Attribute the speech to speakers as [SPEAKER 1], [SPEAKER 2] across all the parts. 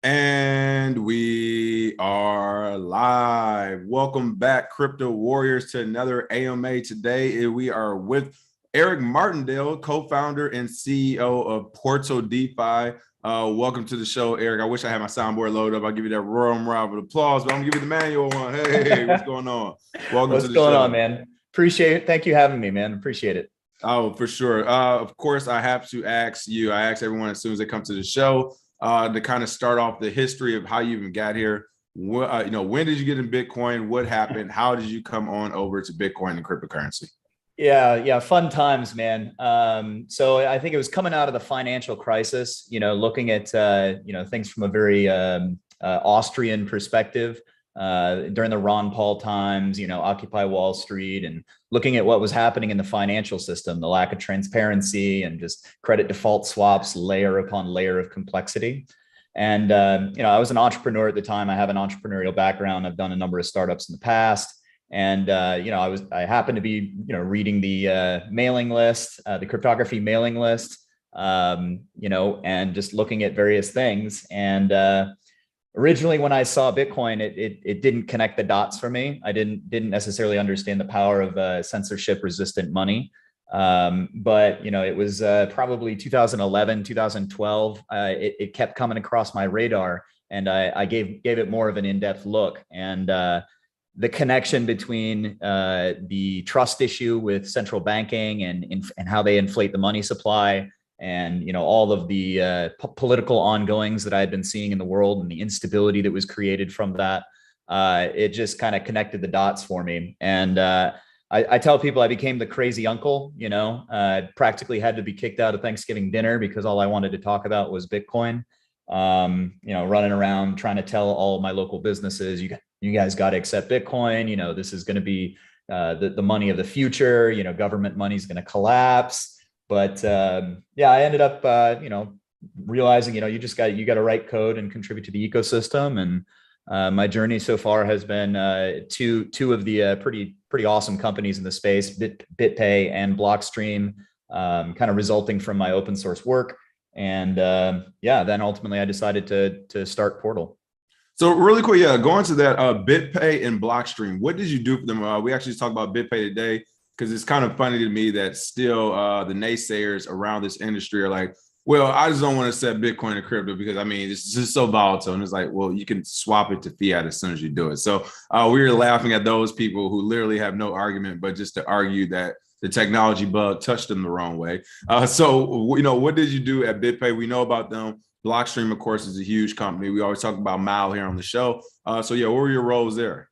[SPEAKER 1] And we are live. Welcome back, Crypto Warriors, to another AMA. Today, we are with Eric Martindale, co-founder and CEO of Portal DeFi. Welcome to the show, Eric. I wish I had my soundboard loaded up. I'll give you that round of applause, but I'm gonna give you the manual one. Hey, what's going on? Welcome to
[SPEAKER 2] What's
[SPEAKER 1] the
[SPEAKER 2] going on,
[SPEAKER 1] show.
[SPEAKER 2] man? Appreciate it. Thank you for having me, man. Appreciate it.
[SPEAKER 1] Oh, for sure. Of course, I have to ask you. I ask everyone as soon as they come to the show to kind of start off the history of how you even got here. When did you get in Bitcoin? What happened? How did you come on over to Bitcoin and cryptocurrency?
[SPEAKER 2] Yeah, fun times, man. So I think it was coming out of the financial crisis, looking at, things from a very Austrian perspective during the Ron Paul times, Occupy Wall Street, and looking at what was happening in the financial system, the lack of transparency and just credit default swaps, layer upon layer of complexity. And, I was an entrepreneur at the time. I have an entrepreneurial background. I've done a number of startups in the past. And, I happened to be, reading the mailing list, the cryptography mailing list, and just looking at various things. And originally, when I saw Bitcoin, it didn't connect the dots for me. I didn't necessarily understand the power of censorship resistant money. But it was probably 2011, 2012. It kept coming across my radar, and I gave it more of an in-depth look. And the connection between the trust issue with central banking and how they inflate the money supply, and all of the political ongoings that I had been seeing in the world, and the instability that was created from that, it just kind of connected the dots for me. And I tell people I became the crazy uncle. Practically had to be kicked out of Thanksgiving dinner because all I wanted to talk about was Bitcoin. Running around trying to tell all of my local businesses, you guys got to accept Bitcoin. This is going to be the money of the future. Government money is going to collapse. But I ended up, realizing, you got to write code and contribute to the ecosystem. And my journey so far has been two of the pretty awesome companies in the space, BitPay and Blockstream, kind of resulting from my open source work. And then ultimately I decided to start Portal.
[SPEAKER 1] So really quick, going to that BitPay and Blockstream, what did you do for them? We actually talked about BitPay today because it's kind of funny to me that still the naysayers around this industry are like, well, I just don't want to set Bitcoin and crypto because it's just so volatile. And it's like, well, you can swap it to fiat as soon as you do it. So we were laughing at those people who literally have no argument, but just to argue that the technology bug touched them the wrong way. So what did you do at BitPay? We know about them. Blockstream, of course, is a huge company. We always talk about Mal here on the show. What were your roles there?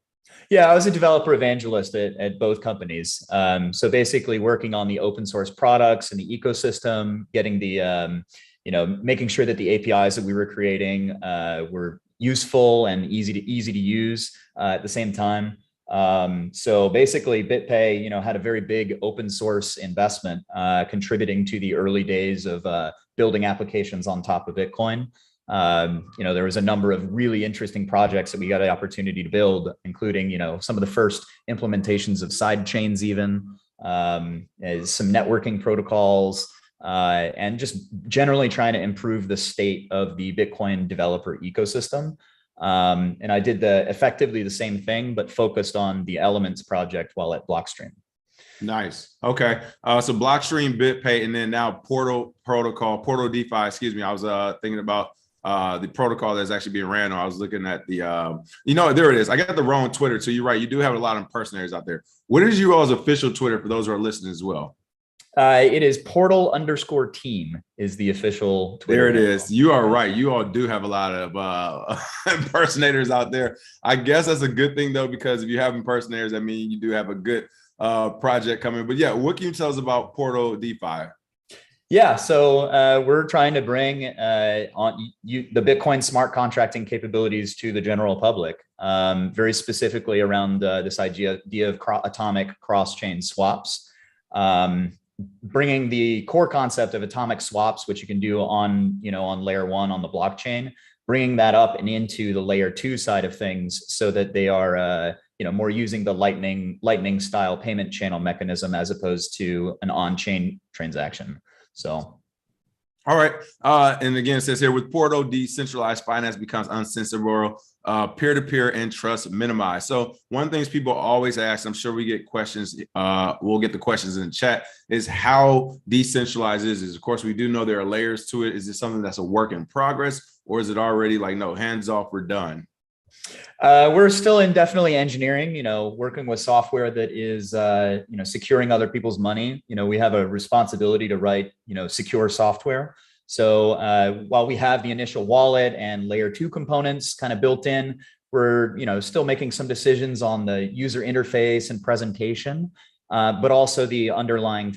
[SPEAKER 2] Yeah, I was a developer evangelist at both companies. So basically working on the open source products and the ecosystem, getting the, making sure that the APIs that we were creating were useful and easy to use at the same time. So basically BitPay, had a very big open source investment contributing to the early days of building applications on top of Bitcoin. There was a number of really interesting projects that we got the opportunity to build, including, some of the first implementations of side chains, even some networking protocols, and just generally trying to improve the state of the Bitcoin developer ecosystem. And I did effectively the same thing, but focused on the Elements project while at Blockstream.
[SPEAKER 1] Nice. Okay. So Blockstream, BitPay, and then now Portal DeFi. Excuse me. I was thinking about the protocol that's actually being ran on. I was looking at the, there it is. I got the wrong Twitter. So you're right. You do have a lot of impersonators out there. What is you all's official Twitter for those who are listening as well?
[SPEAKER 2] It is Portal_team is the official Twitter.
[SPEAKER 1] There it is. You are right. You all do have a lot of impersonators out there. I guess that's a good thing, though, because if you have impersonators, I mean, you do have a good project coming. But what can you tell us about Portal DeFi?
[SPEAKER 2] Yeah, so we're trying to bring the Bitcoin smart contracting capabilities to the general public, very specifically around this idea of atomic cross-chain swaps. Bringing the core concept of atomic swaps, which you can do on layer one on the blockchain, bringing that up and into the layer two side of things so that they are more using the lightning style payment channel mechanism as opposed to an on-chain transaction. So
[SPEAKER 1] All right. And again, it says here with Portal, decentralized finance becomes uncensorable, peer-to-peer and trust minimized. So one of the things people always ask, I'm sure we get questions, we'll get the questions in the chat, is how decentralized is this? Of course, we do know there are layers to it. Is this something that's a work in progress, or is it already like, no, hands off, we're done?
[SPEAKER 2] We're still in definitely engineering, working with software that is, securing other people's money. We have a responsibility to write, secure software. So while we have the initial wallet and layer 2 components kind of built in, we're, still making some decisions on the user interface and presentation, but also the underlying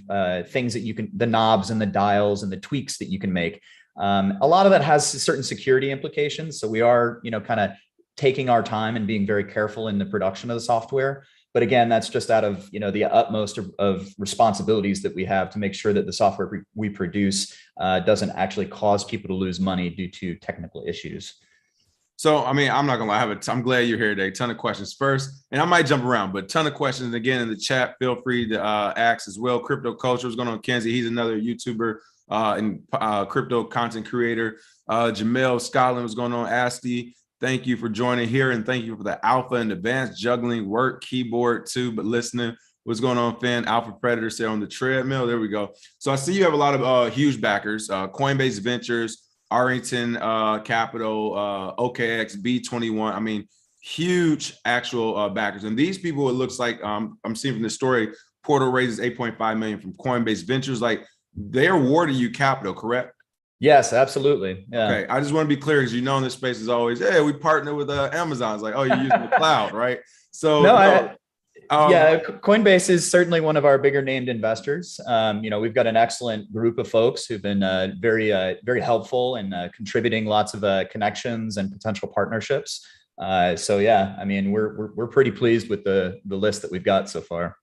[SPEAKER 2] things that the knobs and the dials and the tweaks that you can make. A lot of that has certain security implications. So we are, kind of taking our time and being very careful in the production of the software. But again, that's just out of the utmost of responsibilities that we have to make sure that the software we produce doesn't actually cause people to lose money due to technical issues.
[SPEAKER 1] So, I mean, I'm not gonna lie, I'm glad you're here today. Ton of questions first, and I might jump around, but ton of questions again in the chat. Feel free to ask as well. Crypto culture is going on. Kenzie, he's another YouTuber and crypto content creator. Jamel Scotland was going on. Asti, thank you for joining here, and thank you for the alpha and advanced juggling work keyboard too. But listening, what's going on, Finn? Alpha Predator say on the treadmill. There we go. So I see you have a lot of huge backers. Coinbase Ventures, Arlington Capital, OKX, B21. I mean, huge actual backers. And these people, it looks like I'm seeing from this story, Portal raises 8.5 million from Coinbase Ventures. Like they awarded you capital, correct?
[SPEAKER 2] Yes, absolutely. Yeah.
[SPEAKER 1] Okay, I just want to be clear because in this space is always, hey, we partner with Amazon. It's like, oh, you're using the cloud, right? So
[SPEAKER 2] Coinbase is certainly one of our bigger named investors. We've got an excellent group of folks who've been very helpful and contributing lots of connections and potential partnerships. So yeah, I mean, we're pretty pleased with the list that we've got so far.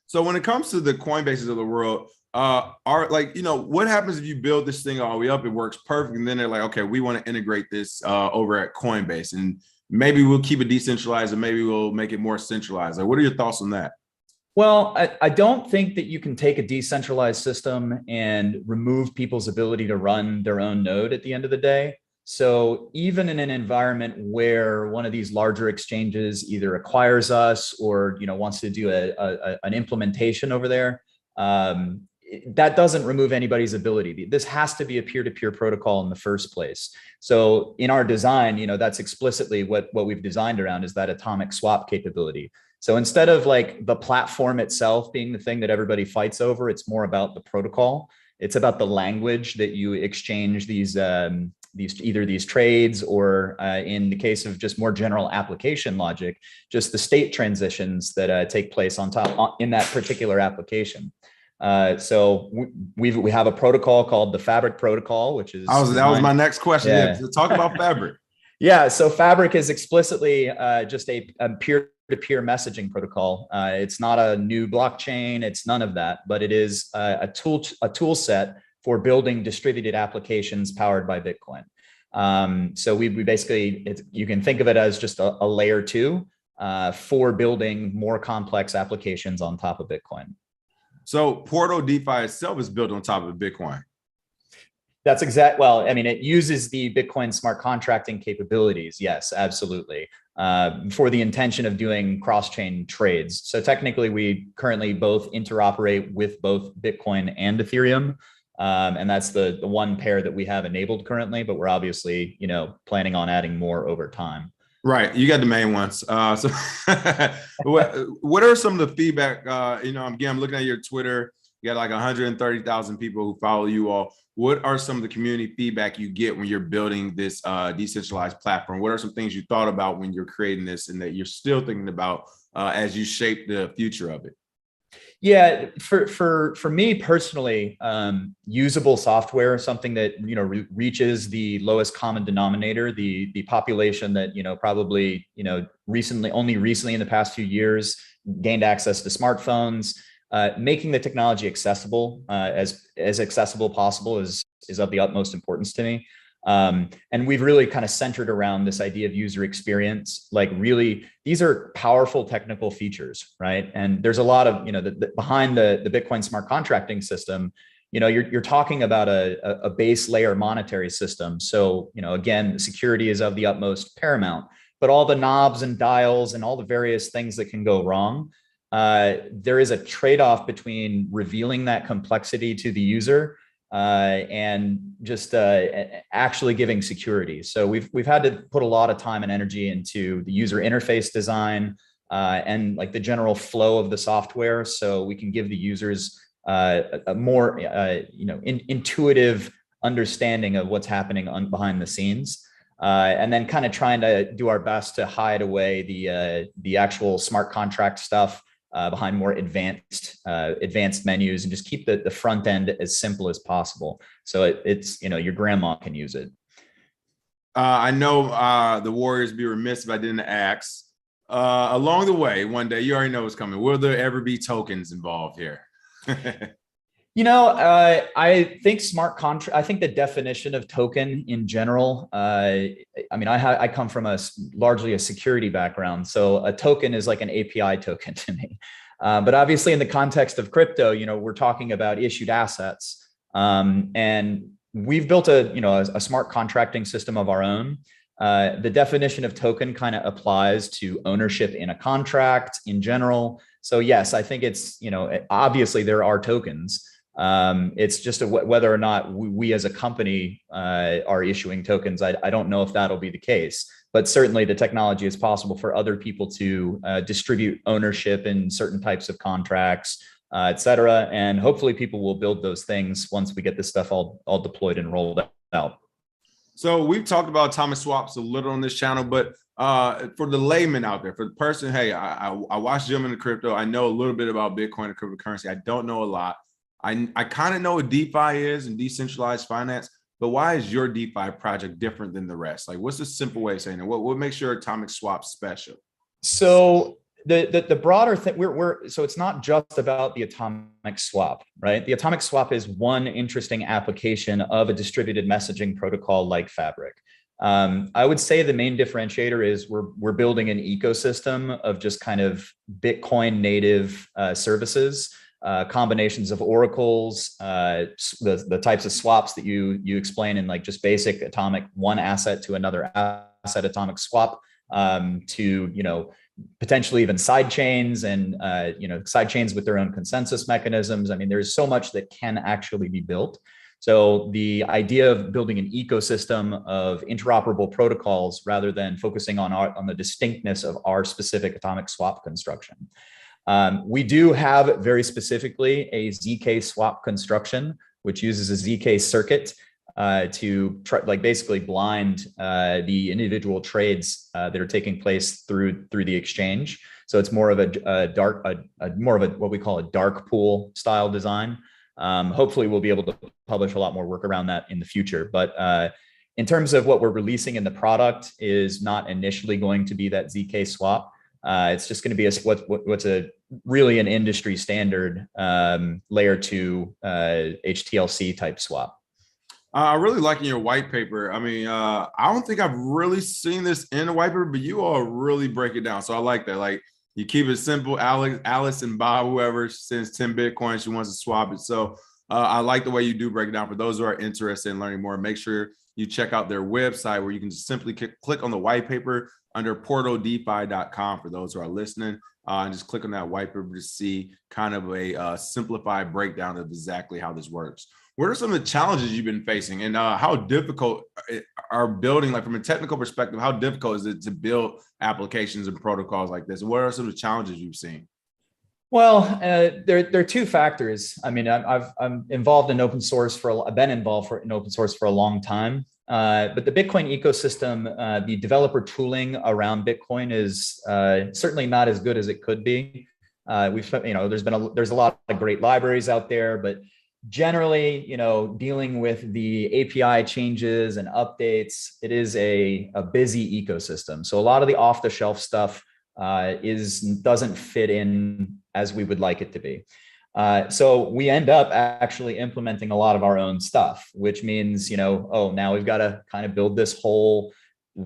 [SPEAKER 1] So when it comes to the Coinbases of the world, what happens if you build this thing all the way up, it works perfect, and then they're like, okay, we want to integrate this over at Coinbase, and maybe we'll keep it decentralized and maybe we'll make it more centralized. Like, what are your thoughts on that?
[SPEAKER 2] Well, I don't think that you can take a decentralized system and remove people's ability to run their own node at the end of the day. So even in an environment where one of these larger exchanges either acquires us or wants to do an implementation over there, that doesn't remove anybody's ability. This has to be a peer-to-peer protocol in the first place. So in our design, that's explicitly what we've designed around is that atomic swap capability. So instead of like the platform itself being the thing that everybody fights over, it's more about the protocol. It's about the language that you exchange these trades, or in the case of just more general application logic, just the state transitions that take place in that particular application. So we have a protocol called the Fabric protocol, which is
[SPEAKER 1] that was my next question. Yeah. So talk about Fabric.
[SPEAKER 2] Yeah. So Fabric is explicitly just a peer-to-peer messaging protocol. It's not a new blockchain. It's none of that, but it is a tool set for building distributed applications powered by Bitcoin. So we basically, you can think of it as just a layer 2 for building more complex applications on top of Bitcoin.
[SPEAKER 1] So Portal DeFi itself is built on top of Bitcoin.
[SPEAKER 2] That's exact. Well, I mean, it uses the Bitcoin smart contracting capabilities. Yes, absolutely. For the intention of doing cross-chain trades. So technically, we currently both interoperate with both Bitcoin and Ethereum. And that's the one pair that we have enabled currently, but we're obviously, planning on adding more over time.
[SPEAKER 1] Right. You got the main ones. So what are some of the feedback? I'm looking at your Twitter. You got like 130,000 people who follow you all. What are some of the community feedback you get when you're building this decentralized platform? What are some things you thought about when you're creating this and that you're still thinking about as you shape the future of it?
[SPEAKER 2] Yeah, for me personally, usable software, something that reaches the lowest common denominator, the population that probably only recently in the past few years gained access to smartphones, making the technology accessible as accessible possible is of the utmost importance to me. And we've really kind of centered around this idea of user experience. Like really, these are powerful technical features, right? And there's a lot of, behind the Bitcoin smart contracting system, you're talking about a base layer monetary system. So, again, security is of the utmost paramount, but all the knobs and dials and all the various things that can go wrong, there is a trade-off between revealing that complexity to the user and just actually giving security. So we've had to put a lot of time and energy into the user interface design and like the general flow of the software, so we can give the users a more intuitive understanding of what's happening behind the scenes. And then kind of trying to do our best to hide away the actual smart contract stuff behind more advanced menus, and just keep the front end as simple as possible. So it's your grandma can use it.
[SPEAKER 1] I know the Warriors be remiss if I didn't ask. Along the way, one day, you already know what's coming. Will there ever be tokens involved here?
[SPEAKER 2] I think smart contract, I think the definition of token in general, I come from largely a security background. So a token is like an API token to me. But obviously in the context of crypto, we're talking about issued assets. And we've built a smart contracting system of our own. The definition of token kind of applies to ownership in a contract in general. So yes, I think it's, obviously there are tokens. It's just whether or not we as a company are issuing tokens. I don't know if that'll be the case, but certainly the technology is possible for other people to distribute ownership in certain types of contracts, et cetera. And hopefully people will build those things once we get this stuff all deployed and rolled out.
[SPEAKER 1] So we've talked about atomic swaps a little on this channel, but for the layman out there, for the person, hey, I watch Jim in the crypto. I know a little bit about Bitcoin and cryptocurrency. I don't know a lot. I kind of know what DeFi is and decentralized finance, but why is your DeFi project different than the rest? Like, what's the simple way of saying it? What makes your atomic swap special?
[SPEAKER 2] So the broader thing, so it's not just about the atomic swap, right? The atomic swap is one interesting application of a distributed messaging protocol like Fabric. I would say the main differentiator is we're building an ecosystem of just kind of Bitcoin native services. Combinations of oracles, the types of swaps that you explain in like just basic atomic one asset to another asset atomic swap, to potentially even side chains and side chains with their own consensus mechanisms. I mean, there's so much that can actually be built. So the idea of building an ecosystem of interoperable protocols rather than focusing on the distinctness of our specific atomic swap construction. We do have very specifically a ZK swap construction, which uses a ZK circuit to basically blind the individual trades that are taking place through the exchange. So it's more of what we call a dark pool style design. Hopefully we'll be able to publish a lot more work around that in the future. But in terms of what we're releasing in the product is not initially going to be that ZK swap. It's just going to be what's really an industry standard layer 2 HTLC type swap.
[SPEAKER 1] I really liking your white paper. I mean, I don't think I've really seen this in a white paper, but you all really break it down. So I like that. Like, you keep it simple. Alice and Bob, whoever sends 10 Bitcoin, she wants to swap it. So I like the way you do break it down. For those who are interested in learning more, make sure you check out their website where you can just simply click on the white paper under portaldefi.com for those who are listening, and just click on that white paper to see kind of a simplified breakdown of exactly how this works. What are some of the challenges you've been facing, and how difficult are building, like from a technical perspective, how difficult is it to build applications and protocols like this? What are some of the challenges you've seen?
[SPEAKER 2] Well, there are two factors. I mean, I'm involved in open source I've been involved in open source for a long time. But the Bitcoin ecosystem, the developer tooling around Bitcoin is certainly not as good as it could be. There's a lot of great libraries out there, but generally, dealing with the API changes and updates, it is a busy ecosystem. So a lot of the off-the-shelf stuff doesn't fit in as we would like it to be. So we end up actually implementing a lot of our own stuff, which means, now we've got to kind of build this whole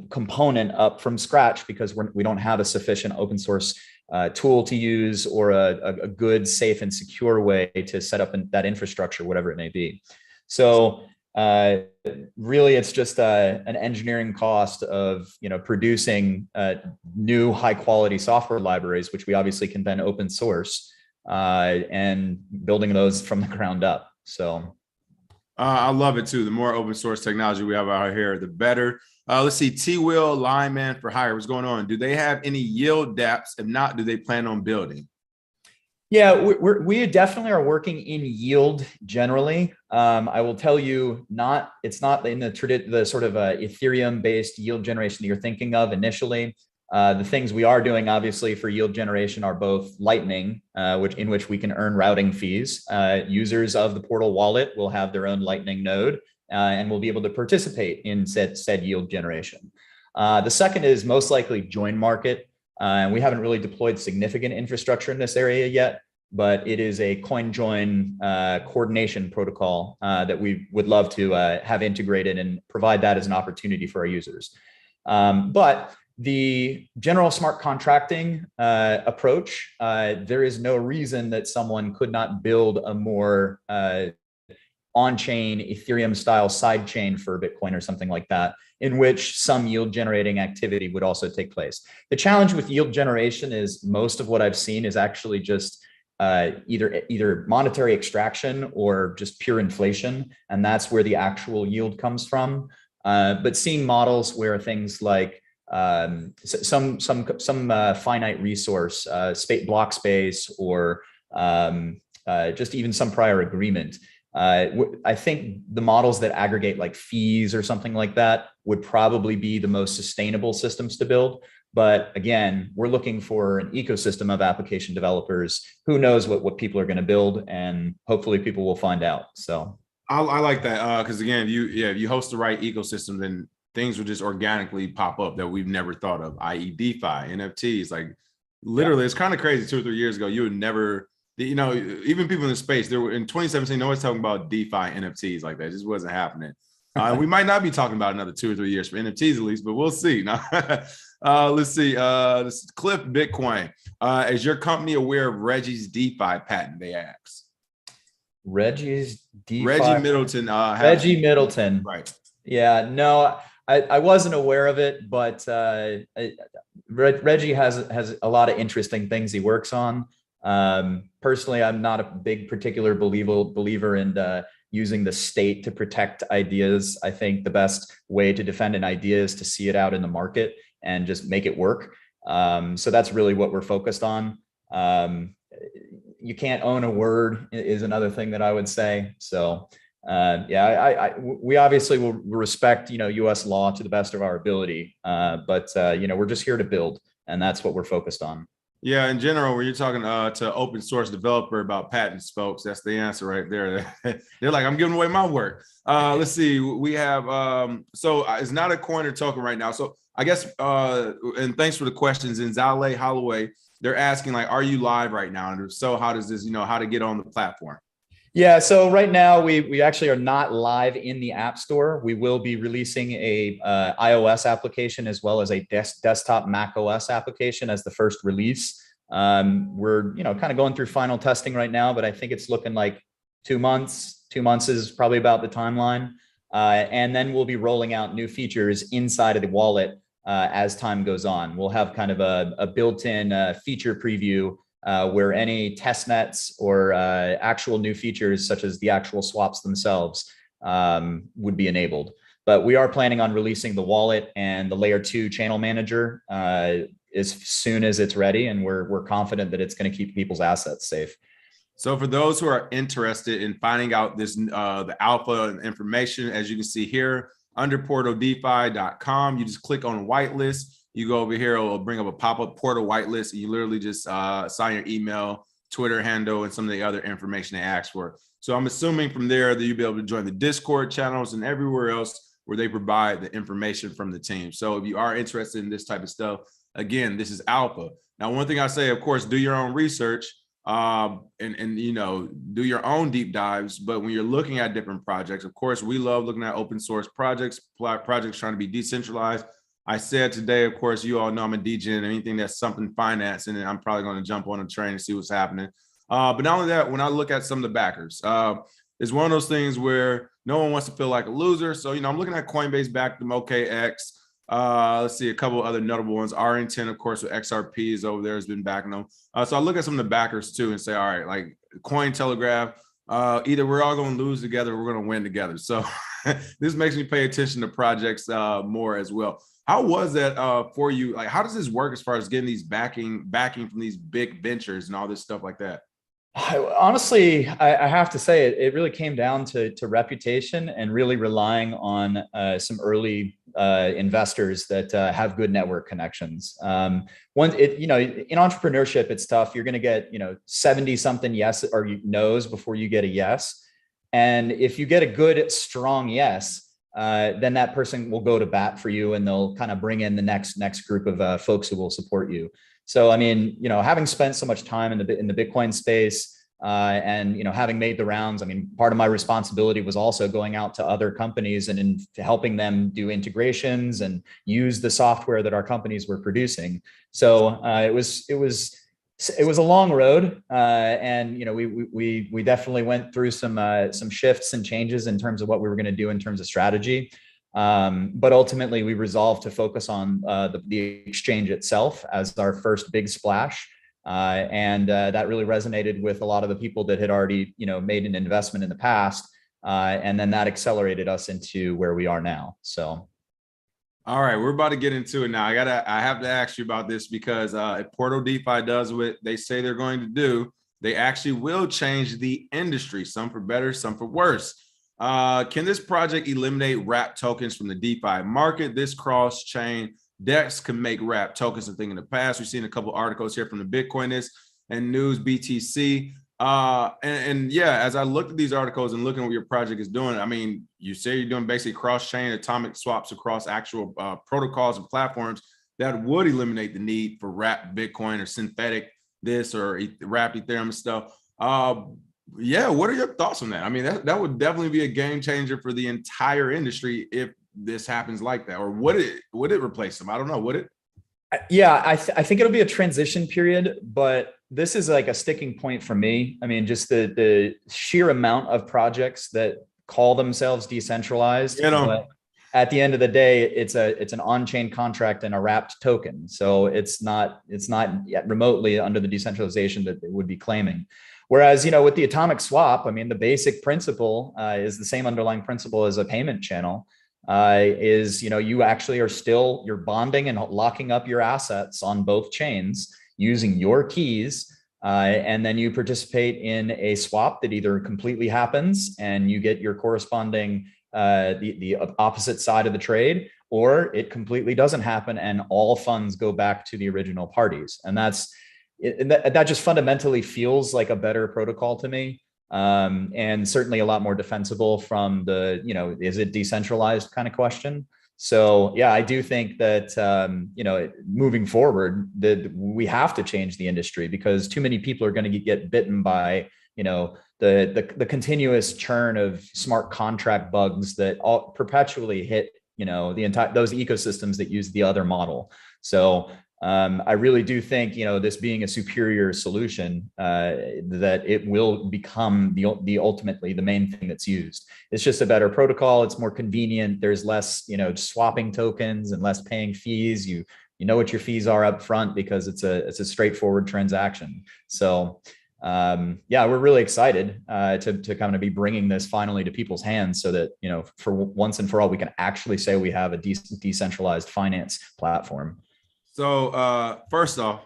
[SPEAKER 2] component up from scratch because we don't have a sufficient open source tool to use or a good, safe, and secure way to set up that infrastructure, whatever it may be. So really, it's just an engineering cost of producing new high quality software libraries, which we obviously can then open source and building those from the ground up. So
[SPEAKER 1] I love it too. The more open source technology we have out here, the better. Let's see, T-Will, Lineman for Hire. What's going on? Do they have any yield dApps? If not, do they plan on building?
[SPEAKER 2] Yeah, we definitely are working in yield generally. I will tell you, it's not in the sort of Ethereum-based yield generation that you're thinking of initially. The things we are doing, obviously, for yield generation are both Lightning, in which we can earn routing fees. Users of the Portal wallet will have their own Lightning node and will be able to participate in said yield generation. The second is most likely join market. And we haven't really deployed significant infrastructure in this area yet, but it is a coin join coordination protocol that we would love to have integrated and provide that as an opportunity for our users. But the general smart contracting approach, there is no reason that someone could not build a more on-chain Ethereum style sidechain for Bitcoin or something like that, in which some yield generating activity would also take place. The challenge with yield generation is most of what I've seen is actually just either monetary extraction or just pure inflation. And that's where the actual yield comes from. But seeing models where things like some finite resource, block space, or just even some prior agreement. I think the models that aggregate like fees or something like that would probably be the most sustainable systems to build. But again, we're looking for an ecosystem of application developers. Who knows what people are going to build, and hopefully people will find out. So
[SPEAKER 1] I like that because again, if you host the right ecosystem, then things will just organically pop up that we've never thought of, i.e. DeFi, NFTs. Like literally, It's kind of crazy. 2 or 3 years ago, you would never, even people in the space, there were in 2017, no one's talking about DeFi NFTs like that. It just wasn't happening. We might not be talking about another 2 or 3 years for NFTs at least, but we'll see. Let's see. This is Cliff Bitcoin. Is your company aware of Reggie's DeFi patent? They ask.
[SPEAKER 2] Reggie
[SPEAKER 1] Middleton.
[SPEAKER 2] Reggie Middleton.
[SPEAKER 1] Right.
[SPEAKER 2] Yeah, no, I wasn't aware of it, but Reggie has a lot of interesting things he works on. Personally, I'm not a big particular believer in using the state to protect ideas. I think the best way to defend an idea is to see it out in the market and just make it work. So that's really what we're focused on. You can't own a word is another thing that I would say. So we obviously will respect, U.S. law to the best of our ability. But we're just here to build, and that's what we're focused on.
[SPEAKER 1] Yeah, in general, when you're talking to open source developer about patents, folks, that's the answer right there. They're like, I'm giving away my work. Let's see. We have, so it's not a coin or token right now. So I guess, and thanks for the questions. In Zale Holloway, they're asking like, are you live right now? And if so, how does this, how to get on the platform?
[SPEAKER 2] Yeah, so right now we actually are not live in the App Store. We will be releasing a iOS application as well as a desktop Mac OS application as the first release. We're kind of going through final testing right now, but I think it's looking like 2 months. 2 months is probably about the timeline, and then we'll be rolling out new features inside of the wallet as time goes on. We'll have kind of a built-in feature preview. Where any test nets or actual new features, such as the actual swaps themselves, would be enabled. But we are planning on releasing the wallet and the layer 2 channel manager as soon as it's ready, and we're confident that it's going to keep people's assets safe.
[SPEAKER 1] So for those who are interested in finding out this, the alpha information, as you can see here, under portaldefi.com, you just click on whitelist. You go over here, it'll bring up a pop-up portal whitelist, and you literally just sign your email, Twitter handle, and some of the other information they ask for. So I'm assuming from there that you'll be able to join the Discord channels and everywhere else where they provide the information from the team. So if you are interested in this type of stuff, again, this is alpha. Now, one thing I say, of course, do your own research and do your own deep dives. But when you're looking at different projects, of course, we love looking at open source projects trying to be decentralized. I said today, of course, you all know I'm a DJ and anything that's something finance, and I'm probably going to jump on a train and see what's happening. But not only that, when I look at some of the backers, it's one of those things where no one wants to feel like a loser. So, I'm looking at Coinbase backed them, OKX. Let's see a couple other notable ones. RN10, of course, with XRPs over there has been backing them. So I look at some of the backers too and say, all right, like Cointelegraph, either we're all going to lose together or we're going to win together. So this makes me pay attention to projects more as well. How was that for you? Like, how does this work as far as getting these backing from these big ventures and all this stuff like that?
[SPEAKER 2] Honestly, I have to say it really came down to reputation and really relying on some early investors that have good network connections. In entrepreneurship, it's tough. You're going to get 70 something yes or no's before you get a yes. And if you get a good, strong yes, then that person will go to bat for you and they'll kind of bring in the next group of folks who will support you. So, I mean, having spent so much time in the Bitcoin space and, having made the rounds, I mean, part of my responsibility was also going out to other companies and helping them do integrations and use the software that our companies were producing. So it was a long road, and we definitely went through some shifts and changes in terms of what we were going to do in terms of strategy. But ultimately, we resolved to focus on the exchange itself as our first big splash, and that really resonated with a lot of the people that had already made an investment in the past, and then that accelerated us into where we are now. So.
[SPEAKER 1] All right, we're about to get into it now. I have to ask you about this because if Portal DeFi does what they say they're going to do, they actually will change the industry, some for better, some for worse. Can this project eliminate wrap tokens from the DeFi market? This cross-chain DEX can make wrap tokens. I think in the past, we've seen a couple articles here from the Bitcoinist and News BTC. And yeah, as I looked at these articles and looking at what your project is doing, I mean, you say you're doing basically cross-chain atomic swaps across actual protocols and platforms that would eliminate the need for wrapped Bitcoin or synthetic this or wrapped Ethereum stuff. Yeah, what are your thoughts on that? I mean, that would definitely be a game changer for the entire industry if this happens like that. Or would it replace them? I don't know. Would it?
[SPEAKER 2] Yeah, I think it'll be a transition period, but this is like a sticking point for me. I mean, just the sheer amount of projects that call themselves decentralized, but at the end of the day, it's an on-chain contract and a wrapped token. So it's not yet remotely under the decentralization that they would be claiming. Whereas, with the atomic swap, I mean, the basic principle is the same underlying principle as a payment channel. You actually you're bonding and locking up your assets on both chains using your keys. And then you participate in a swap that either completely happens and you get your corresponding, the opposite side of the trade, or it completely doesn't happen and all funds go back to the original parties. And that just fundamentally feels like a better protocol to me. And certainly a lot more defensible from the, is it decentralized kind of question. So yeah, I do think that, moving forward, that we have to change the industry because too many people are going to get bitten by, the continuous churn of smart contract bugs that all perpetually hit, those ecosystems that use the other model. So I really do think, this being a superior solution, that it will become ultimately the main thing that's used. It's just a better protocol. It's more convenient. There's less, swapping tokens and less paying fees. You know what your fees are up front because it's a straightforward transaction. So yeah, we're really excited to kind of be bringing this finally to people's hands so that, for once and for all, we can actually say we have a decentralized finance platform.
[SPEAKER 1] So first off,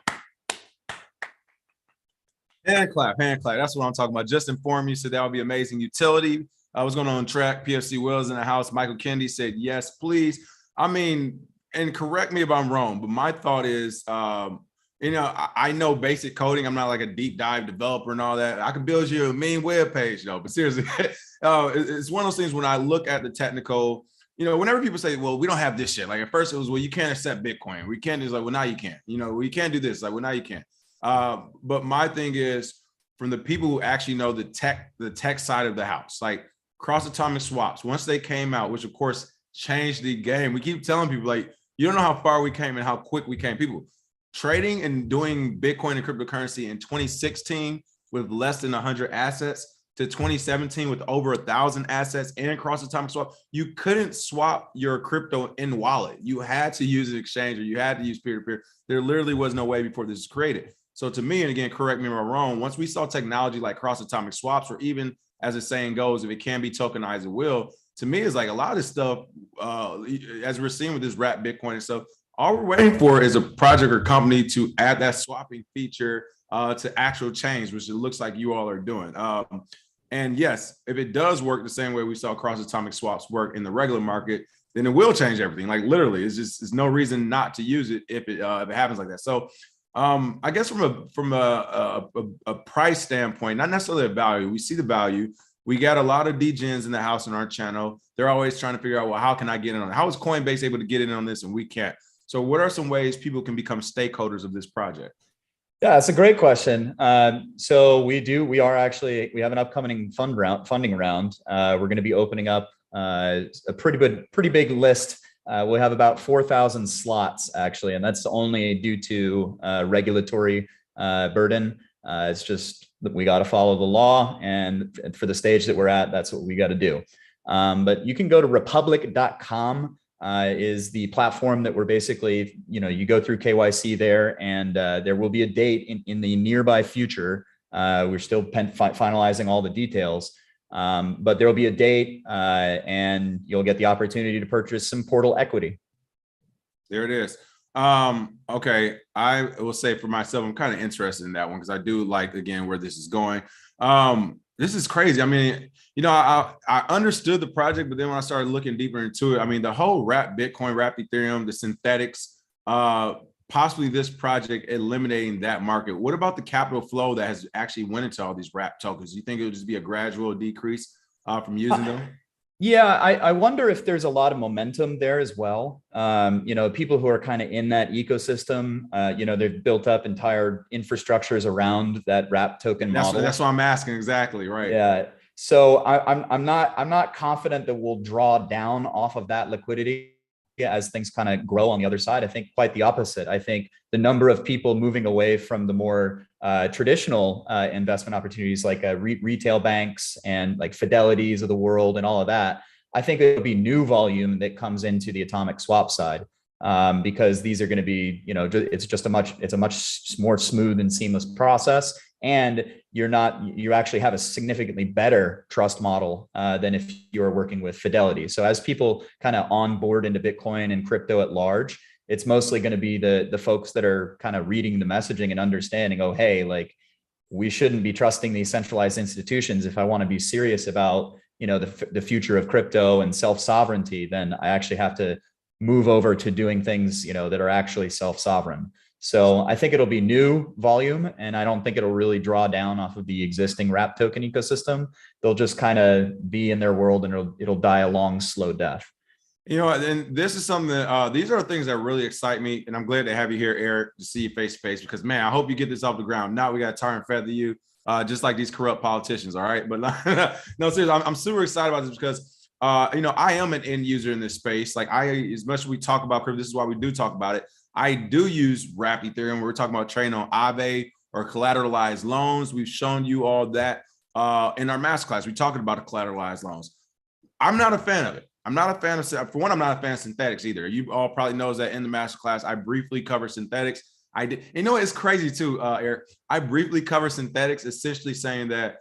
[SPEAKER 1] hand clap. That's what I'm talking about. Just inform you, so that would be amazing. Utility. I was going on track. PFC Wills in the house. Michael Kennedy said, yes, please. I mean, and correct me if I'm wrong, but my thought is, I know basic coding. I'm not like a deep dive developer and all that. I can build you a mean web page, though. But seriously, it's one of those things when I look at the technical, whenever people say, well, we don't have this shit. Like at first it was, well, you can't accept Bitcoin. We can't. It's like, well, now you can. We can't do this. Like, well, now you can. But my thing is, from the people who actually know the tech side of the house, like cross atomic swaps, once they came out, which of course changed the game. We keep telling people like, You don't know how far we came and how quick we came. People trading and doing Bitcoin and cryptocurrency in 2016 with less than 100 assets to 2017 with over 1,000 assets and cross-atomic swap. You couldn't swap your crypto in wallet. You had to use an exchange, or you had to use peer-to-peer. There literally was no way before this was created. So to me, and again, correct me if I'm wrong, once we saw technology like cross-atomic swaps, or even as the saying goes, if it can be tokenized, it will. To me, it's like a lot of stuff, as we're seeing with this wrap Bitcoin and stuff, all we're waiting for is a project or company to add that swapping feature to actual change, which it looks like you all are doing. And yes, if it does work the same way we saw cross-atomic swaps work in the regular market, then it will change everything. Like literally, there's no reason not to use it if it happens like that. So I guess from a price standpoint, not necessarily a value, we see the value. We got a lot of DGens in the house in our channel. They're always trying to figure out, well, how can I get in on it? How is Coinbase able to get in on this and we can't? So what are some ways people can become stakeholders of this project?
[SPEAKER 2] Yeah, that's a great question. So we have an upcoming funding round. We're going to be opening up a pretty big list. We'll have about 4,000 slots actually, and that's only due to regulatory burden. It's just that we got to follow the law, and for the stage that we're at, that's what we got to do. But you can go to republic.com. Is the platform that we're basically, you go through KYC there, and there will be a date in the nearby future. We're still finalizing all the details, but there will be a date, and you'll get the opportunity to purchase some portal equity.
[SPEAKER 1] There it is. Okay, I will say for myself, I'm kind of interested in that one because I do like, again, where this is going. This is crazy. I mean, I understood the project, but then when I started looking deeper into it, I mean, the whole wrap Bitcoin, wrap Ethereum, the synthetics, possibly this project eliminating that market. What about the capital flow that has actually went into all these wrap tokens? Do you think it would just be a gradual decrease from using them?
[SPEAKER 2] Yeah, I wonder if there's a lot of momentum there as well. People who are kind of in that ecosystem, they've built up entire infrastructures around that wrap token model.
[SPEAKER 1] That's what I'm asking. Exactly. Right.
[SPEAKER 2] Yeah. So I'm not confident that we'll draw down off of that liquidity as things kind of grow on the other side. I think quite the opposite. I think the number of people moving away from the more traditional investment opportunities like retail banks and like Fidelities of the world and all of that, I think there'll be new volume that comes into the atomic swap side, because these are going to be, it's a much more smooth and seamless process. And you actually have a significantly better trust model than if you're working with Fidelity. So as people kind of onboard into Bitcoin and crypto at large, it's mostly going to be the folks that are kind of reading the messaging and understanding, oh, hey, like we shouldn't be trusting these centralized institutions. If I want to be serious about, the future of crypto and self-sovereignty, then I actually have to move over to doing things, that are actually self-sovereign. So I think it'll be new volume, and I don't think it'll really draw down off of the existing wrap token ecosystem. They'll just kind of be in their world, and it'll die a long, slow death.
[SPEAKER 1] And this is something that these are things that really excite me, and I'm glad to have you here, Eric, to see you face to face. Because man, I hope you get this off the ground. Now we got to tar and feather you, just like these corrupt politicians. All right, but no, seriously, I'm super excited about this because I am an end user in this space. Like as much as we talk about crypto, this is why we do talk about it. I do use wrap Ethereum. We're talking about trading on Aave or collateralized loans. We've shown you all that in our masterclass. We're talking about the collateralized loans. I'm not a fan of it. I'm not a fan of, for one, I'm not a fan of synthetics either. You all probably knows that in the masterclass, I briefly covered synthetics. I did. It's crazy too, Eric. I briefly covered synthetics, essentially saying that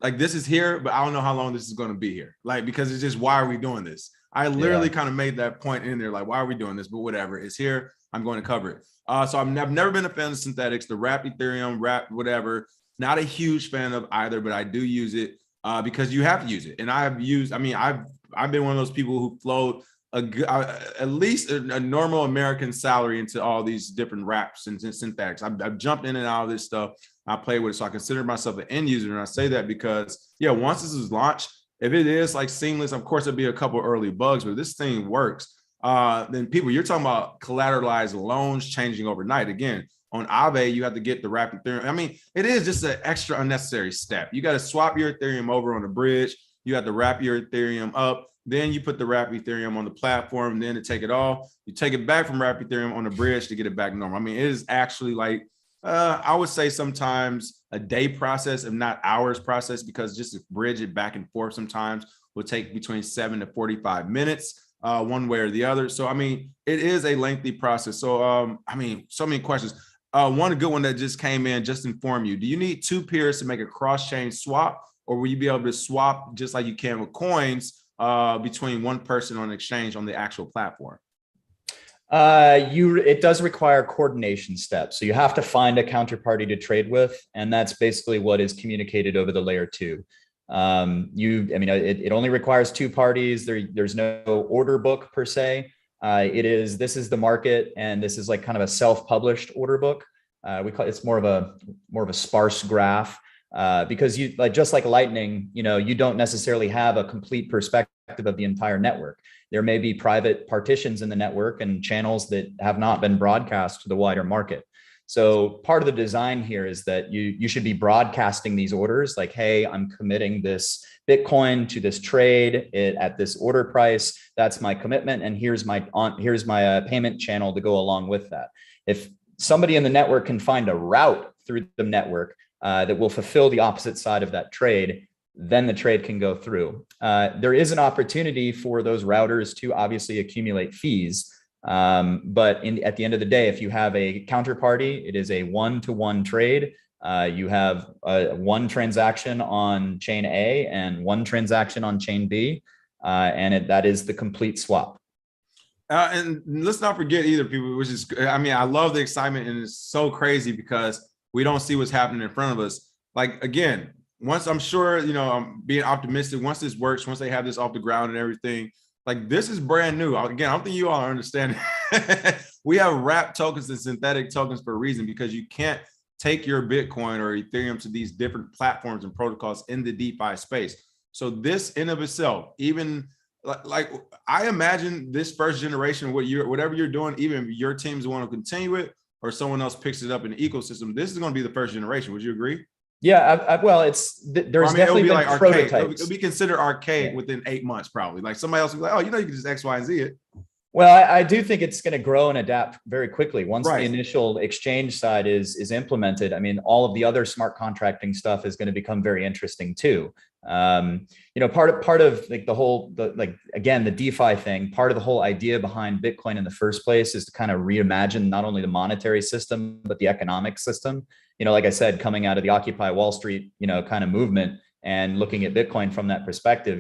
[SPEAKER 1] like this is here, but I don't know how long this is going to be here. Like, because it's just, why are we doing this? I literally kind of made that point in there, like, why are we doing this? But whatever, it's here. I'm going to cover it. So I've never been a fan of synthetics, the wrap Ethereum, wrap whatever. Not a huge fan of either, but I do use it because you have to use it. And I've been one of those people who flowed at least a normal American salary into all these different wraps and synthetics. I've jumped in and out of this stuff. I play with it. So I consider myself an end user. And I say that because, once this is launched, if it is like seamless, of course, there'll be a couple early bugs, but if this thing works, then you're talking about collateralized loans changing overnight. Again, on Aave, you have to get the wrap Ethereum. I mean, it is just an extra unnecessary step. You got to swap your Ethereum over on the bridge. You have to wrap your Ethereum up. Then you put the wrap Ethereum on the platform, then to take it off, you take it back from wrap Ethereum on the bridge to get it back normal. I mean, it is actually like, I would say sometimes a day process, if not hours process, because just to bridge it back and forth sometimes will take between 7 to 45 minutes, one way or the other. So, I mean, it is a lengthy process. So, I mean, so many questions. One good one that just came in, just inform you. Do you need two peers to make a cross-chain swap, or will you be able to swap just like you can with coins between one person on an exchange on the actual platform?
[SPEAKER 2] It does require coordination steps. So you have to find a counterparty to trade with, and that's basically what is communicated over the layer 2. It only requires two parties. There's no order book per se. This is the market, and this is like kind of a self-published order book. It's more of a sparse graph, because just like Lightning, you don't necessarily have a complete perspective of the entire network. There may be private partitions in the network and channels that have not been broadcast to the wider market. So part of the design here is that you should be broadcasting these orders like, hey, I'm committing this Bitcoin to this trade at this order price. That's my commitment. And here's my payment channel to go along with that. If somebody in the network can find a route through the network that will fulfill the opposite side of that trade, then the trade can go through. There is an opportunity for those routers to obviously accumulate fees. But at the end of the day, if you have a counterparty, it is a one-to-one trade. You have one transaction on chain A and one transaction on chain B, and that is the complete swap.
[SPEAKER 1] And let's not forget either, people, which is, I mean, I love the excitement, and it's so crazy because we don't see what's happening in front of us. Like, again, once I'm sure, I'm being optimistic, once this works, once they have this off the ground and everything, like this is brand new. Again, I don't think you all understand. We have wrap tokens and synthetic tokens for a reason, because you can't take your Bitcoin or Ethereum to these different platforms and protocols in the DeFi space. So this in of itself, even like I imagine this first generation, whatever you're doing, even if your teams want to continue it or someone else picks it up in the ecosystem, this is going to be the first generation. Would you agree?
[SPEAKER 2] Yeah, there's definitely been like prototypes.
[SPEAKER 1] It'll be considered archaic within 8 months, probably. Like somebody else will be like, oh, you can just X, Y, and Z it.
[SPEAKER 2] Well, I do think it's going to grow and adapt very quickly once
[SPEAKER 1] Right.
[SPEAKER 2] the initial exchange side is implemented. I mean, all of the other smart contracting stuff is going to become very interesting too. Part of like the DeFi thing, part of the whole idea behind Bitcoin in the first place is to kind of reimagine not only the monetary system, but the economic system. Like I said, coming out of the Occupy Wall Street, kind of movement and looking at Bitcoin from that perspective,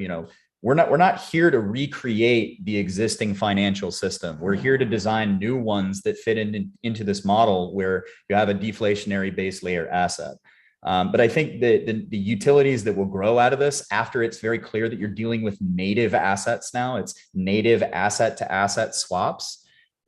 [SPEAKER 2] we're not here to recreate the existing financial system. We're here to design new ones that fit into this model where you have a deflationary base layer asset. But I think that the utilities that will grow out of this, after it's very clear that you're dealing with native assets now, it's native asset to asset swaps.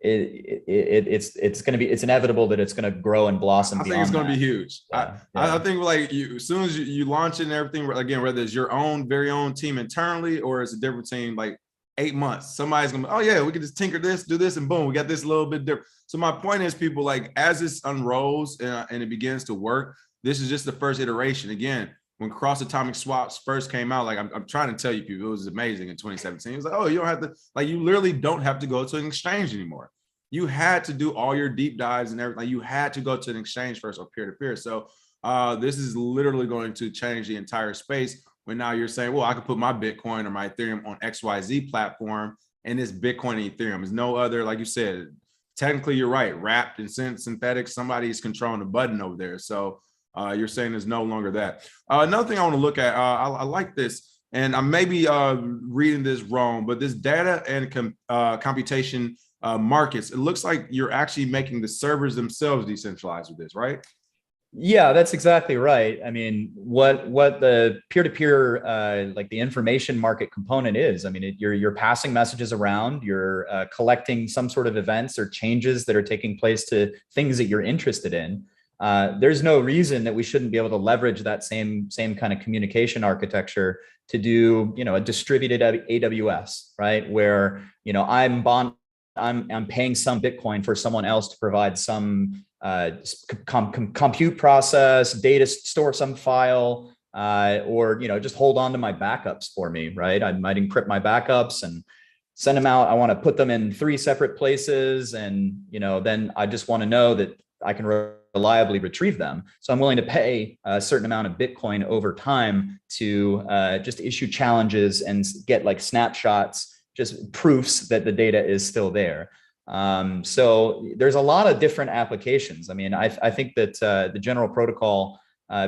[SPEAKER 2] It's inevitable that it's going to grow and blossom.
[SPEAKER 1] I think it's going to be huge.
[SPEAKER 2] Yeah.
[SPEAKER 1] I think like as soon as you launch it and everything, again, whether it's your own very own team internally or it's a different team, like 8 months, somebody's going to be, oh yeah, we can just tinker this, do this, and boom, we got this a little bit different. So my point is, people, like as this unrolls and it begins to work, this is just the first iteration. Again, when cross-atomic swaps first came out, like I'm trying to tell you people, it was amazing in 2017. It was like, oh, you don't have to, like, you literally don't have to go to an exchange anymore. You had to do all your deep dives and everything. You had to go to an exchange first or peer-to-peer. So this is literally going to change the entire space when now you're saying, well, I could put my Bitcoin or my Ethereum on XYZ platform, and it's Bitcoin and Ethereum. There's no other, like you said, technically you're right, wrapped and synthetic, somebody's controlling the button over there. So you're saying there's no longer that. Another thing I want to look at, I like this, and I may be reading this wrong, but this data and computation markets, it looks like you're actually making the servers themselves decentralized with this, right?
[SPEAKER 2] Yeah, that's exactly right. I mean, what the peer-to-peer, like the information market component is, I mean, you're passing messages around, you're collecting some sort of events or changes that are taking place to things that you're interested in. There's no reason that we shouldn't be able to leverage that same kind of communication architecture to do, a distributed AWS, right? Where, I'm paying some Bitcoin for someone else to provide some compute process, data, store some file, or, just hold on to my backups for me, right? I might encrypt my backups and send them out. I want to put them in 3 separate places. And, then I just want to know that I can reliably retrieve them. So I'm willing to pay a certain amount of Bitcoin over time to just issue challenges and get like snapshots, just proofs that the data is still there. So there's a lot of different applications. I mean, I think that the general protocol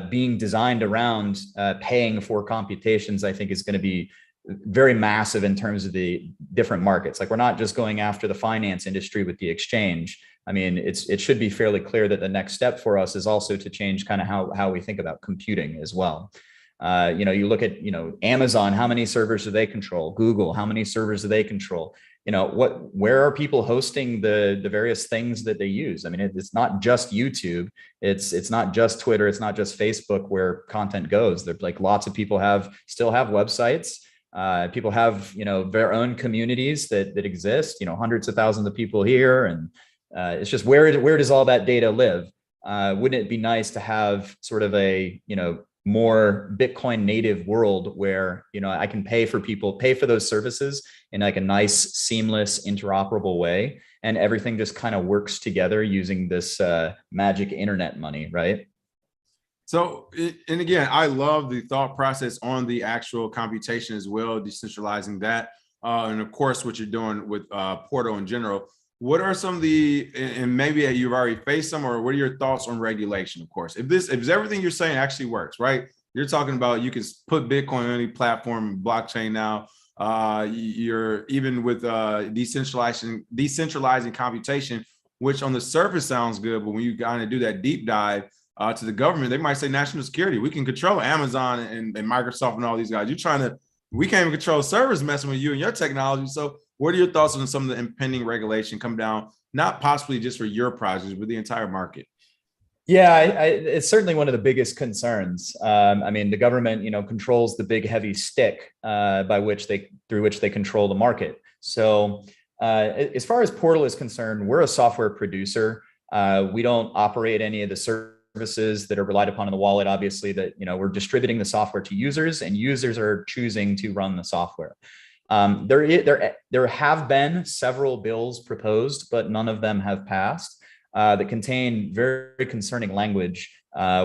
[SPEAKER 2] being designed around paying for computations, I think is going to be very massive in terms of the different markets. Like, we're not just going after the finance industry with the exchange. I mean, it should be fairly clear that the next step for us is also to change kind of how we think about computing as well. You look at, Amazon, how many servers do they control? Google, how many servers do they control? Where are people hosting the various things that they use? I mean, it's not just YouTube. It's not just Twitter. It's not just Facebook where content goes. There's like lots of people still have websites. People have, their own communities that exist, hundreds of thousands of people here. And it's just, where does all that data live? Wouldn't it be nice to have sort of a, more Bitcoin native world where, I can pay for those services in like a nice, seamless, interoperable way, and everything just kind of works together using this magic internet money, right?
[SPEAKER 1] So, and again, I love the thought process on the actual computation as well, decentralizing that. And of course, what you're doing with Portal in general. What are some of and maybe you've already faced some, or what are your thoughts on regulation? Of course, if everything you're saying actually works, right? You're talking about you can put Bitcoin on any platform, blockchain now. You're even with decentralizing computation, which on the surface sounds good, but when you kind of do that deep dive to the government, they might say national security. We can control Amazon and Microsoft and all these guys. We can't even control servers messing with you and your technology. So what are your thoughts on some of the impending regulation come down, not possibly just for your projects, but the entire market?
[SPEAKER 2] Yeah, it's certainly one of the biggest concerns. I mean, the government, controls the big heavy stick through which they control the market. So as far as Portal is concerned, we're a software producer. We don't operate any of the services that are relied upon in the wallet. Obviously, that we're distributing the software to users, and users are choosing to run the software. There have been several bills proposed, but none of them have passed that contain very concerning language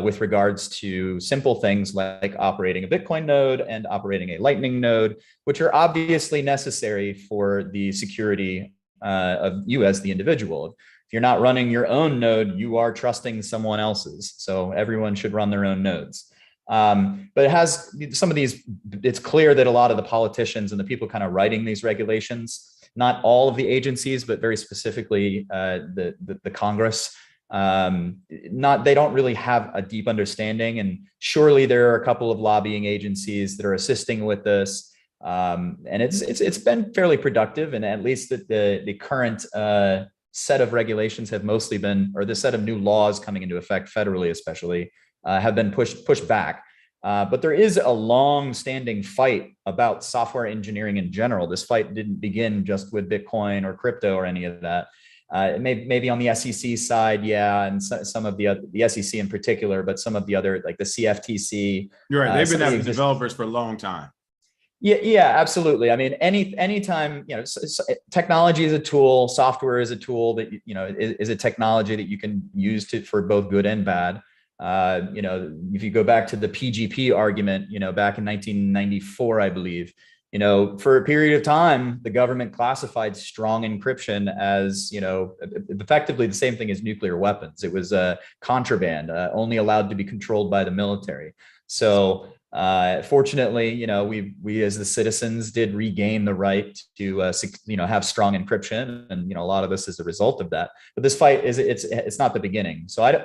[SPEAKER 2] with regards to simple things like operating a Bitcoin node and operating a Lightning node, which are obviously necessary for the security of you as the individual. If you're not running your own node, you are trusting someone else's. So everyone should run their own nodes. But it has some of these, it's clear that a lot of the politicians and the people kind of writing these regulations, not all of the agencies, but very specifically the Congress, they don't really have a deep understanding. And surely there are a couple of lobbying agencies that are assisting with this. And it's been fairly productive. And at least the current set of regulations have mostly been, or the set of new laws coming into effect federally, especially, have been pushed back. But there is a long-standing fight about software engineering in general. This fight didn't begin just with Bitcoin or crypto or any of that. Maybe on the SEC side, yeah, and some of the SEC in particular, but some of the other, like the CFTC.
[SPEAKER 1] You're right. They've been having developers for a long time.
[SPEAKER 2] Yeah, absolutely. I mean, anytime, technology is a tool, software is a tool that, is a technology that you can use for both good and bad. If you go back to the PGP argument, back in 1994, I believe, for a period of time, the government classified strong encryption as, effectively the same thing as nuclear weapons. It was contraband, only allowed to be controlled by the military. So fortunately, we as the citizens did regain the right to, have strong encryption, and a lot of this is a result of that. But this fight it's not the beginning. So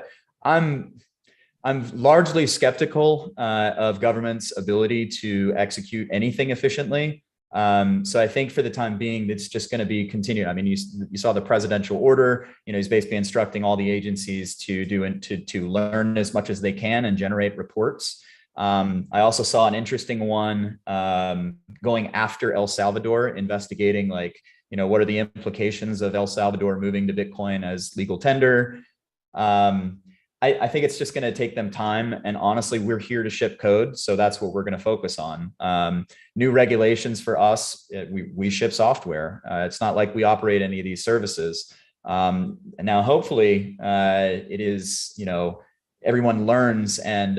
[SPEAKER 2] I'm largely skeptical of government's ability to execute anything efficiently. So I think for the time being, it's just going to be continued. I mean, you saw the presidential order. He's basically instructing all the agencies to learn as much as they can and generate reports. I also saw an interesting one going after El Salvador, investigating what are the implications of El Salvador moving to Bitcoin as legal tender. I think it's just going to take them time. And honestly, we're here to ship code. So that's what we're going to focus on. New regulations for us, we ship software. It's not like we operate any of these services. And now, hopefully, it is, everyone learns and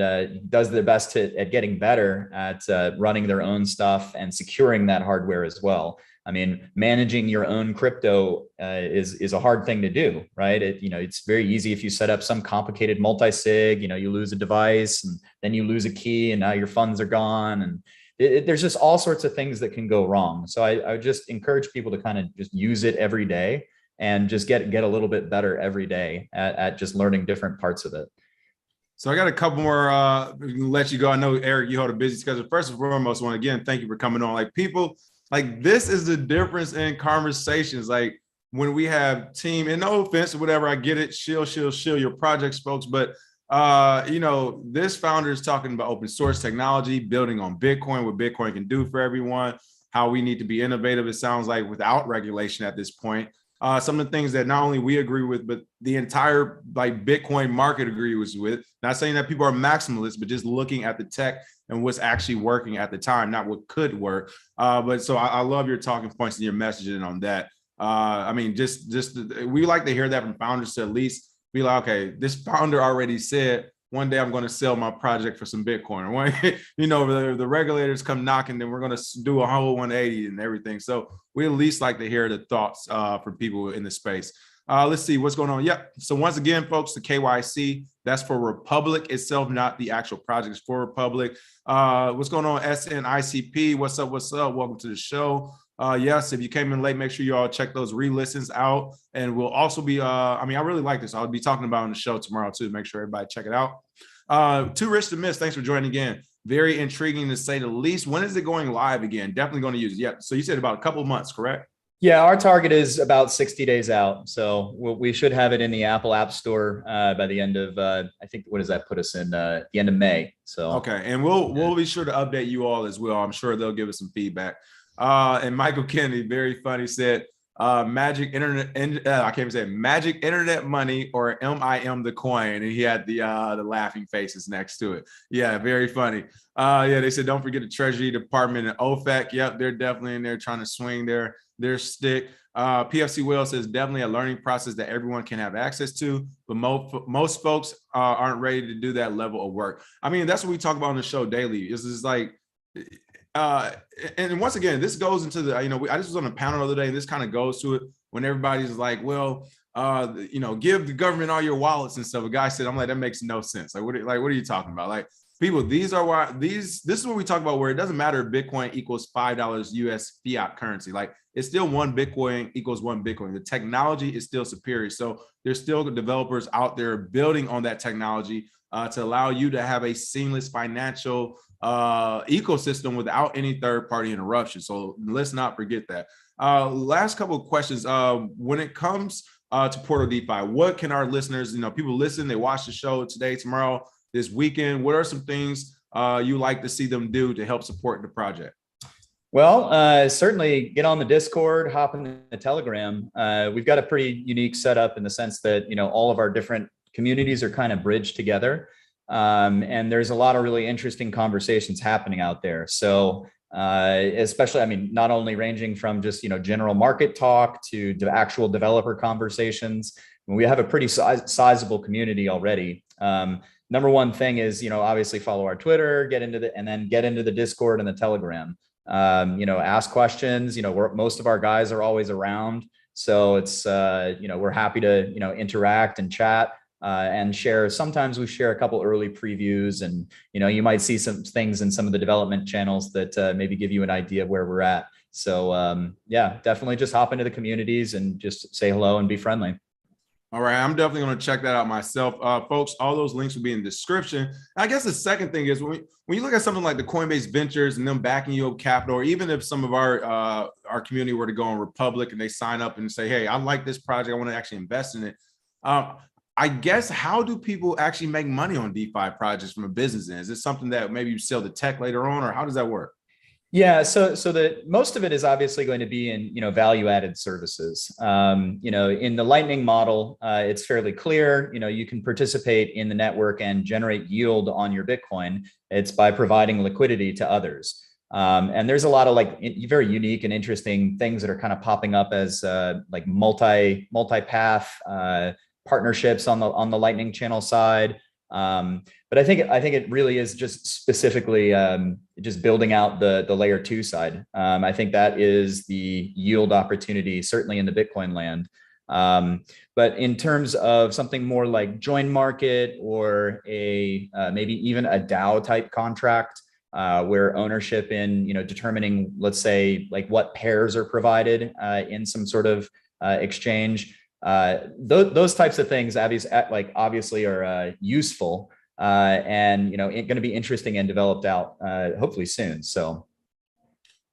[SPEAKER 2] does their best at getting better at running their own stuff and securing that hardware as well. I mean, managing your own crypto is a hard thing to do, right? It's very easy if you set up some complicated multi-sig, you lose a device and then you lose a key and now your funds are gone. And there's just all sorts of things that can go wrong. So I would just encourage people to kind of just use it every day and just get a little bit better every day at just learning different parts of it.
[SPEAKER 1] So I got a couple more, let you go. I know, Eric, you hold a busy schedule. First and foremost, again, thank you for coming on. Like, people, like, this is the difference in conversations. Like, when we have team, and no offense or whatever, I get it, shill your projects, folks. But, this founder is talking about open source technology, building on Bitcoin, what Bitcoin can do for everyone, how we need to be innovative, it sounds like, without regulation at this point. Some of the things that not only we agree with, but the entire Bitcoin market agrees with. Not saying that people are maximalists, but just looking at the tech and what's actually working at the time, not what could work. But so I love your talking points and your messaging on that. I mean, we like to hear that from founders, to at least be like, okay, this founder already said, one day I'm going to sell my project for some Bitcoin. Or the regulators come knocking, then we're going to do a whole 180 and everything. So we at least like to hear the thoughts from people in the space. Let's see what's going on. Yep. So once again, folks, the KYC, that's for Republic itself, not the actual project. It's for Republic. What's going on, SNICP? What's up? Welcome to the show. Yes, if you came in late, make sure you all check those re-listens out. And we'll also be, I really like this. I'll be talking about it on the show tomorrow too. Make sure everybody check it out. Too Rich to Miss, thanks for joining again. Very intriguing to say the least. When is it going live again? Definitely going to use it. Yeah. So you said about a couple of months, correct?
[SPEAKER 2] Yeah, our target is about 60 days out. So we should have it in the Apple App Store by the end of, I think, what does that put us in? The end of May. So
[SPEAKER 1] okay. And we'll be sure to update you all as well. I'm sure they'll give us some feedback. And Michael Kennedy, very funny, said, magic internet, I can't even say it, magic internet money, or MIM the coin. And he had the laughing faces next to it. Yeah, very funny. Yeah, they said, don't forget the Treasury Department and OFAC. Yep, they're definitely in there trying to swing their stick. PFC Will says, definitely a learning process that everyone can have access to, but most folks aren't ready to do that level of work. I mean, that's what we talk about on the show daily. It's just like, and once again, this goes into the, I just was on a panel the other day, and this kind of goes to it when everybody's like, well, give the government all your wallets and stuff. A guy said, I'm like, that makes no sense. What are you talking about? Like, people, this is what we talk about, where it doesn't matter if Bitcoin equals $5 US fiat currency. Like, it's still one Bitcoin equals one Bitcoin. The technology is still superior. So there's still developers out there building on that technology to allow you to have a seamless financial ecosystem without any third-party interruption. So let's not forget that. Last couple of questions. When it comes to Portal DeFi, what can our listeners, people listen, they watch the show today, tomorrow, this weekend, what are some things you like to see them do to help support the project?
[SPEAKER 2] Well, certainly get on the Discord, hop in the Telegram. We've got a pretty unique setup in the sense that, all of our different communities are kind of bridged together. And there's a lot of really interesting conversations happening out there. So especially, not only ranging from just, general market talk to actual developer conversations. We have a pretty sizable community already. Number one thing is, obviously follow our Twitter, get into the Discord and the Telegram. Ask questions. Most of our guys are always around. So it's, we're happy to, interact and chat. And share. Sometimes we share a couple early previews, and you might see some things in some of the development channels that maybe give you an idea of where we're at. So yeah, definitely just hop into the communities and just say hello and be friendly.
[SPEAKER 1] All right, I'm definitely going to check that out myself, folks. All those links will be in the description. I guess the second thing is when you look at something like the Coinbase Ventures and them backing you up capital, or even if some of our community were to go on Republic and they sign up and say, hey, I like this project, I want to actually invest in it. I guess, how do people actually make money on DeFi projects from a business end? Is it something that maybe you sell the tech later on, or how does that work?
[SPEAKER 2] Yeah, so the most of it is obviously going to be in, value added services. In the Lightning model, it's fairly clear. You can participate in the network and generate yield on your Bitcoin. It's by providing liquidity to others. And there's a lot of very unique and interesting things that are kind of popping up as like multi path partnerships on the Lightning channel side. But I think it really is just specifically just building out the layer two side. I think that is the yield opportunity, certainly in the Bitcoin land. But in terms of something more like join market or a maybe even a DAO type contract, where ownership in determining, let's say, like what pairs are provided in some sort of exchange. Those types of things obviously are useful and going to be interesting and developed out hopefully soon. So,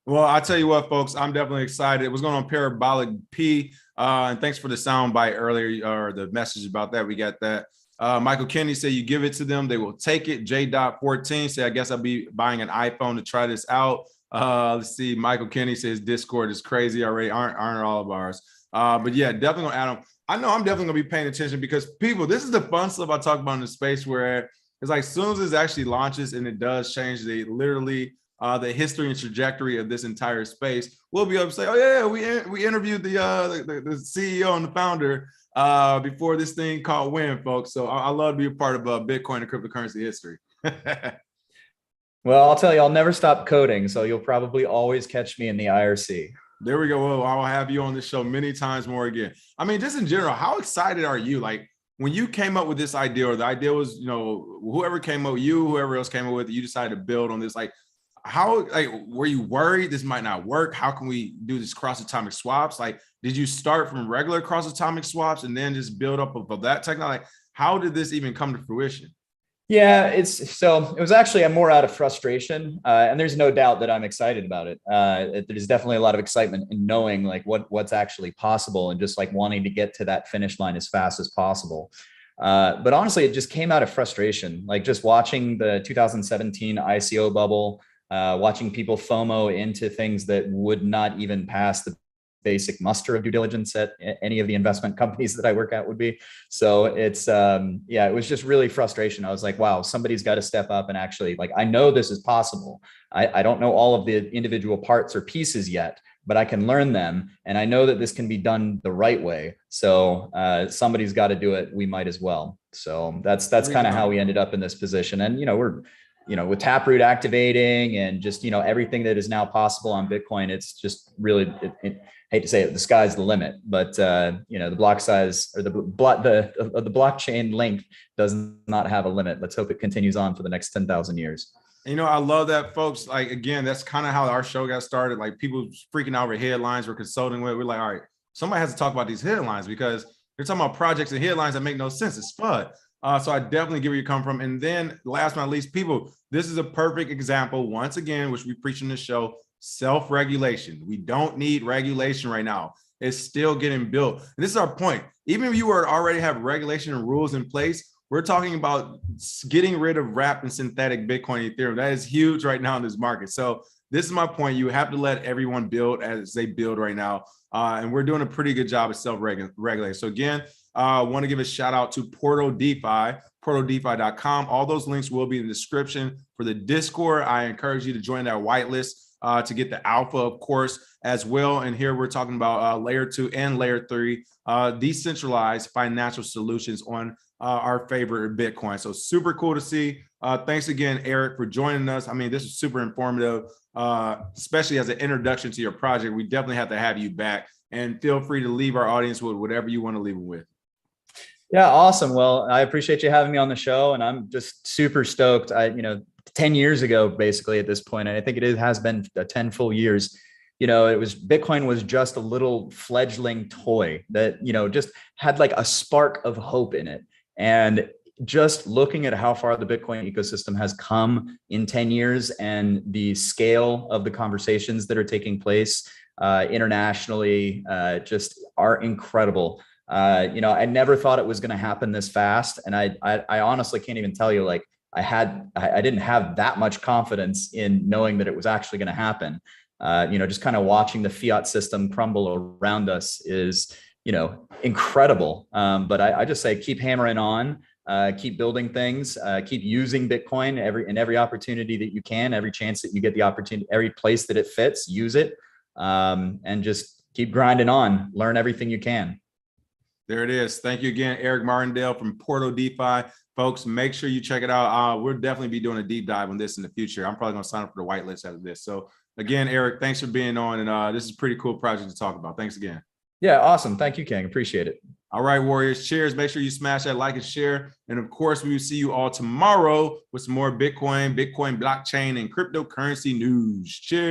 [SPEAKER 1] well, I'll tell you what, folks, I'm definitely excited. What's going on, Parabolic P? And thanks for the sound bite earlier, or the message about that. We got that. Michael Kennedy said, you give it to them, they will take it. J.14 said, I guess I'll be buying an iPhone to try this out. Let's see. Michael Kennedy says Discord is crazy already. Aren't all of ours. But yeah, definitely gonna add them. I know I'm definitely gonna be paying attention, because people, this is the fun stuff I talk about in the space, where it's like, as soon as this actually launches and it does change the history and trajectory of this entire space, we'll be able to say, oh yeah, we interviewed the CEO and the founder before this thing called WIN, folks. So I love to be a part of Bitcoin and cryptocurrency history.
[SPEAKER 2] well, I'll tell you, I'll never stop coding, so you'll probably always catch me in the IRC.
[SPEAKER 1] There we go. Well, I'll have you on the show many times more again. I mean, just in general, how excited are you? Like, when you came up with this idea, or the idea was, whoever came up with you, whoever else came up with it, you decided to build on this. Like, how, like, were you worried this might not work? How can we do this cross-atomic swaps? Like, did you start from regular cross-atomic swaps and then just build up of that technology? Like, how did this even come to fruition?
[SPEAKER 2] Yeah, it was actually, I'm more out of frustration, and there's no doubt that I'm excited about it. There's definitely a lot of excitement in knowing like what's actually possible, and just like wanting to get to that finish line as fast as possible. But honestly, it just came out of frustration, like just watching the 2017 ICO bubble, watching people FOMO into things that would not even pass the basic muster of due diligence at any of the investment companies that I work at would be. So it's, it was just really frustration. I was like, wow, somebody's got to step up and actually, like, I know this is possible. I don't know all of the individual parts or pieces yet, but I can learn them. And I know that this can be done the right way. So somebody's got to do it. We might as well. So that's kind of how we ended up in this position. And, we're, with Taproot activating and just, everything that is now possible on Bitcoin, it's just really, hate to say it, the sky's the limit, but the block size, or the blockchain length does not have a limit. Let's hope it continues on for the next 10,000 years.
[SPEAKER 1] I love that, folks. Like, again, that's kind of how our show got started. Like, people freaking out over headlines we're consulting with. We're like, all right, somebody has to talk about these headlines, because they're talking about projects and headlines that make no sense. It's FUD. So I definitely get where you come from. And then last but not least, people, this is a perfect example, once again, which we preach in this show, self-regulation. We don't need regulation right now. It's still getting built. And this is our point. Even if you already have regulation and rules in place, we're talking about getting rid of wrapped and synthetic Bitcoin Ethereum. That is huge right now in this market. So this is my point. You have to let everyone build as they build right now. And we're doing a pretty good job of self-regulating. So again, I want to give a shout out to Portal DeFi, portaldefi.com. All those links will be in the description. For the Discord, I encourage you to join that whitelist to get the alpha, of course, as well. And here we're talking about layer 2 and layer 3 decentralized financial solutions on our favorite Bitcoin. So super cool to see. Thanks again, Eric, for joining us. I mean, this is super informative, especially as an introduction to your project. We definitely have to have you back, and feel free to leave our audience with whatever you want to leave them with.
[SPEAKER 2] Yeah, awesome. Well, I appreciate you having me on the show, and I'm just super stoked. 10 years ago, basically at this point, and I think it has been 10 full years. Bitcoin was just a little fledgling toy that, just had like a spark of hope in it. And just looking at how far the Bitcoin ecosystem has come in 10 years, and the scale of the conversations that are taking place internationally just are incredible. I never thought it was going to happen this fast. And I honestly can't even tell you, like, I didn't have that much confidence in knowing that it was actually going to happen. Just kind of watching the fiat system crumble around us is, incredible. But I just say, keep hammering on, keep building things, keep using Bitcoin every opportunity that you can, every chance that you get the opportunity, every place that it fits, use it, and just keep grinding on, learn everything you can.
[SPEAKER 1] There it is. Thank you again, Eric Martindale from Portal DeFi. Folks, make sure you check it out. We'll definitely be doing a deep dive on this in the future. I'm probably going to sign up for the whitelist after this. So again, Eric, thanks for being on. And this is a pretty cool project to talk about. Thanks again.
[SPEAKER 2] Yeah, awesome. Thank you, King. Appreciate it.
[SPEAKER 1] All right, Warriors. Cheers. Make sure you smash that like and share. And of course, we will see you all tomorrow with some more Bitcoin blockchain, and cryptocurrency news. Cheers.